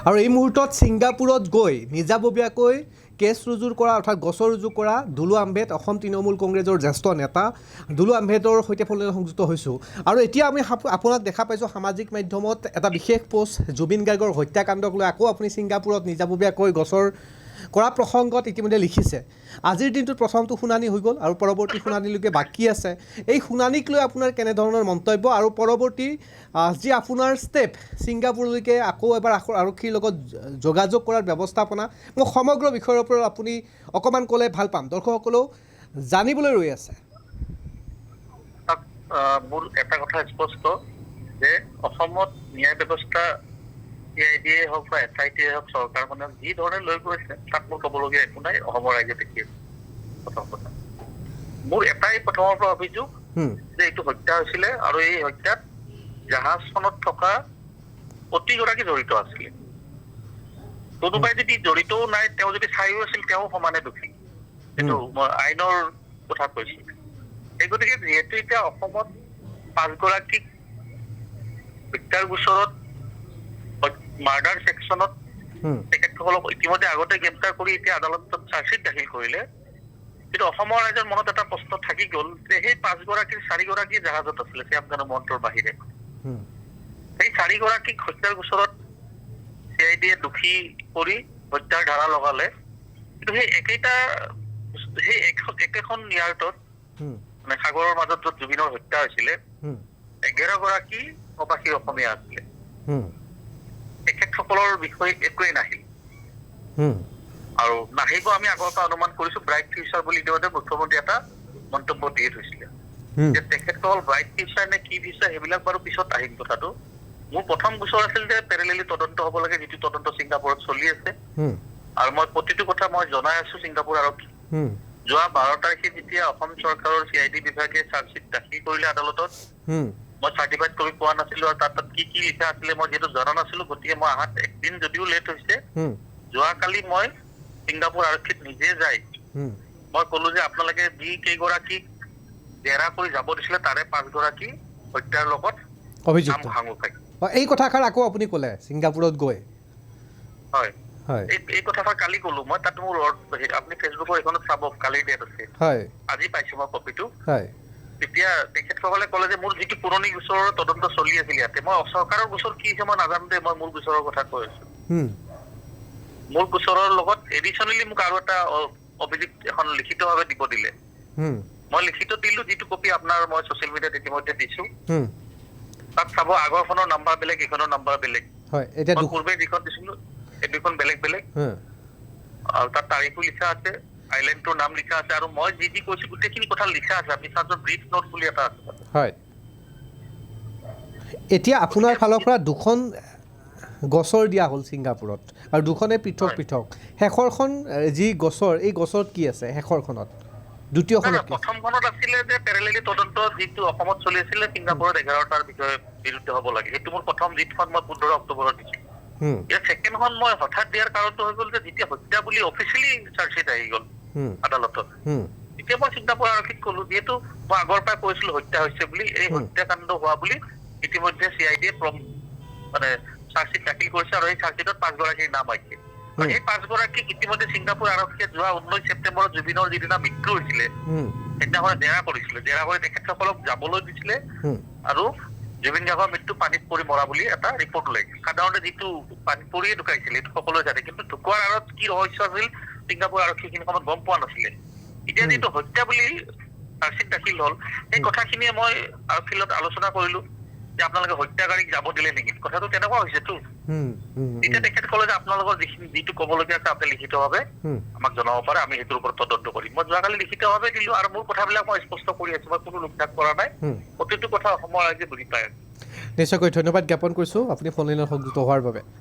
আৰু এই মুহূৰ্তত ছিংগাপুৰত গৈ নিজাববীয়াকৈ কেছ ৰুজু কৰা অৰ্থাৎ গছৰ ৰুজু কৰা দুলু আহমেদ অসম তৃণমূল কংগ্ৰেছৰ জ্যেষ্ঠ নেতা দুলু আহমেদৰ সৈতে ফোনত সংযুক্ত হৈছোঁ আৰু এতিয়া আমি আপোনাক দেখা পাইছোঁ সামাজিক মাধ্যমত এটা বিশেষ পোষ্ট জুবিন গাৰ্গৰ হত্যাকাণ্ডক লৈ আকৌ আপুনি ছিংগাপুৰত নিজাববীয়াকৈ গছৰ কৰা প্ৰসংগত ইতিমধ্যে লিখিছে আজিৰ দিনটোত প্ৰথমটো শুনানি হৈ গ'ল আৰু পৰৱৰ্তী শুনানিলৈকে বাকী আছে এই শুনানিক লৈ আপোনাৰ কেনেধৰণৰ মন্তব্য আৰু পৰৱৰ্তী যি আপোনাৰ ষ্টেপ ছিংগাপুৰলৈকে আকৌ এবাৰ আৰক্ষীৰ লগত যোগাযোগ কৰাৰ ব্যৱস্থাপনা মই সমগ্ৰ বিষয়ৰ ওপৰত আপুনি অকণমান ক'লে ভাল পাম দৰ্শকসকলেও জানিবলৈ ৰৈ আছে মোৰ এটা কথা স্পষ্ট যে অসমত ন্যায় ব্যৱস্থা CID হওক বা SIT হওক চৰকাৰখনে যি ধৰণে লৈ গৈছে তাত মোৰ ক'বলগীয়া একো নাই অসমৰ ৰাইজে দেখি প্ৰথম কথা মোৰ এটাই প্ৰথমৰ পৰা অভিযোগ যে এইটো হত্যা হৈছিলে আৰু এই হত্যাত জাহাজখনত থকা প্ৰতিগৰাকী জড়িত আছিলে কোনোবাই যদি জড়িতও নাই তেওঁ যদি চাইও আছিল তেওঁ সমানে দোষী কিন্তু মই আইনৰ কথা কৈছোঁ এই গতিকে যিহেতু এতিয়া অসমত 5 গৰাকীক হত্যাৰ গোচৰত মাৰ্ডাৰ সেকশনত তেখেতসকলক ইতিমধ্যে আগতে গ্ৰেপ্তাৰ কৰি এতিয়া আদালতত চাৰ্জশ্বিট দাখিল কৰিলে কিন্তু অসমৰ ৰাইজৰ মনত এটা প্ৰশ্ন থাকি গ'ল যে সেই 5 গৰাকীৰ 4 গৰাকী জাহাজত আছিলে শ্যামজানু মহন্তৰ বাহিৰে সেই 4 গৰাকীক হত্যাৰ গোচৰত CID দোষী কৰি হত্যাৰ ধাৰা লগালে কিন্তু সেই একেখন ন্যায়ালয়ত মানে সাগৰৰ মাজত য'ত জুবিনৰ হত্যা হৈছিলে 11 গৰাকী প্ৰবাসী অসমীয়া আছিলে তেখেতসকলৰ বিষয়ে একোৱেই নাহিল আৰু নাহিব আমি আগৰ পৰা অনুমান কৰিছো ব্ৰাইট ফিউচাৰ বুলি ইতিমধ্যে মুখ্যমন্ত্ৰী এটা মন্তব্য দিয়ে থৈছিলে যে তেখেতসকল ব্ৰাইট ফিউচাৰ নে কি ফিউচাৰ সেইবিলাক বাৰু পিছত আহিম কথাটো মোৰ প্ৰথম গোচৰ আছিল যে পেৰেলেলি তদন্ত হ'ব লাগে যিটো তদন্ত ছিংগাপুৰত চলি আছে আৰু মই প্ৰতিটো কথা মই জনাই আছো ছিংগাপুৰ আৰক্ষী যোৱা 12 তাৰিখে যেতিয়া অসম চৰকাৰৰ CID বিভাগে চাৰ্জশ্বিট দাখিল কৰিলে আদালতত মই চাৰ্টিফাইড কৰি পোৱা নাছিলো আৰু তাত কি কি লিখা আছিলে মই যিহেতু জনা নাছিলো গতিকে মই আহাত একদিন যদিও লেট হৈছে যোৱাকালি মই ছিংগাপুৰ আৰক্ষীত নিজে যাই মই ক'লো যে আপোনালোকে যি কেইগৰাকী জেৰা কৰি যাব দিছিলে তাৰে 5 গৰাকী হত্যাৰ লগত অভিযুক্ত এই কথাষাৰ আকৌ আপুনি ক'লে ছিংগাপুৰত গৈ হয় এই কথাষাৰ কালি ক'লো মই তাত মোৰ আপুনি ফেচবুকৰ এখনত চাব কালিৰ ডেট আছে আজি পাইছো মই কপিটো তেতিয়া তেখেতসকলে ক'লে যে মোৰ যিটো পুৰণি গোচৰৰ তদন্ত চলি আছিল ইয়াতে মই চৰকাৰৰ গোচৰ কি হৈছে মই নাজানো দে মই মোৰ গোচৰৰ কথা কৈ আছো মোৰ গোচৰৰ লগত এডিচনেলি মোক আৰু এটা অভিযোগ এখন লিখিতভাৱে দিব দিলে মই লিখিত দিলো যিটো কপি আপোনাৰ মই ছ'চিয়েল মিডিয়াত ইতিমধ্যে দিছো তাত চাব আগৰখনৰ নাম্বাৰ বেলেগ এইখনৰ নাম্বাৰ বেলেগ মই পূৰ্বে যিখন দিছিলো এই দুখন বেলেগ বেলেগ আৰু তাত তাৰিখো লিখা আছে আইলেণ্ডটোৰ নাম লিখা আছে আৰু মই যি কৈছো গোটেইখিনি কথা লিখা আছে আপুনি চাওক ব্ৰিফ নোট বুলি এটা আছে হয় এতিয়া আপোনাৰ ফালৰ পৰা দুখন গছৰ দিয়া হ'ল ছিংগাপুৰত আৰু দুখনে পৃথক পৃথক শেষৰখন যি গছৰ এই গছত কি আছে শেষৰখনত দ্বিতীয়খনত প্ৰথমখনত আছিলে যে পেৰেলেলি তদন্ত যিটো অসমত চলি আছিলে ছিংগাপুৰত 11টাৰ বিষয়ে বিৰুদ্ধে হ'ব লাগে সেইটো মোৰ প্ৰথম যিখন মই 15 অক্টোবৰত দিছিলো ইয়াৰ ছেকেণ্ডখন মই হঠাৎ দিয়াৰ কাৰণটো হৈ গ'ল যে যেতিয়া হত্যা বুলি অফিচিয়েলি চাৰ্জশ্বিট আহি গ'ল আদালতত এতিয়া মই ছিংগাপুৰ আৰক্ষীক ক'লো যিহেতু মই আগৰ পৰা কৈছিলো হত্যা হৈছে বুলি এই হত্যাকাণ্ড হোৱা বুলি ইতিমধ্যে CID মানে চাৰ্জশ্বিট দাখিল কৰিছে আৰু এই চাৰ্জশ্বিটত 5 গৰাকীৰ নাম আহিছে আৰু এই 5 গৰাকীক ইতিমধ্যে ছিংগাপুৰ আৰক্ষীয়ে যোৱা 19 ছেপ্টেম্বৰত জুবিনৰ যিদিনা মৃত্যু হৈছিলে সেইদিনাখনে জেৰা কৰিছিলে জেৰা কৰি তেখেতসকলক যাবলৈ দিছিলে আৰু জুবিন গাৰ্গৰ মৃত্যু পানীত পৰি মৰা বুলি এটা ৰিপৰ্ট ওলাইছে সাধাৰণতে যিটো পানীত পৰিয়ে ঢুকাইছিল এইটো সকলোৱে জানে কিন্তু ঢুকোৱাৰ আঁৰত কি ৰহস্য আছিল ছিংগাপুৰ আৰক্ষীখিনি সময়ত গম পোৱা নাছিলে এতিয়া যিটো হত্যা বুলি চাৰ্জশ্বিট দাখিল হ'ল সেই কথাখিনিয়ে মই আৰক্ষীৰ লগত আলোচনা কৰিলো যে আপোনালোকে হত্যাকাৰীক যাব দিলে নেকি কথাটো তেনেকুৱা হৈছেতো এতিয়া তেখেত ক'লে যে আপোনালোকৰ যিটো ক'বলগীয়া আছে আপুনি লিখিতভাৱে আমাক জনাব পাৰে আমি সেইটোৰ ওপৰত তদন্ত কৰিম মই যোৱাকালি লিখিতভাৱে দিলো আৰু মোৰ কথাবিলাক মই স্পষ্ট কৰি আছো মই কোনো লোকচান কৰা নাই প্ৰতিটো কথা অসমৰ ৰাইজে বুজি পায় নিশ্চয়কৈ ধন্যবাদ জ্ঞাপন কৰিছোঁ আপুনি ফোন লাইনত সংযুক্ত হোৱাৰ বাবে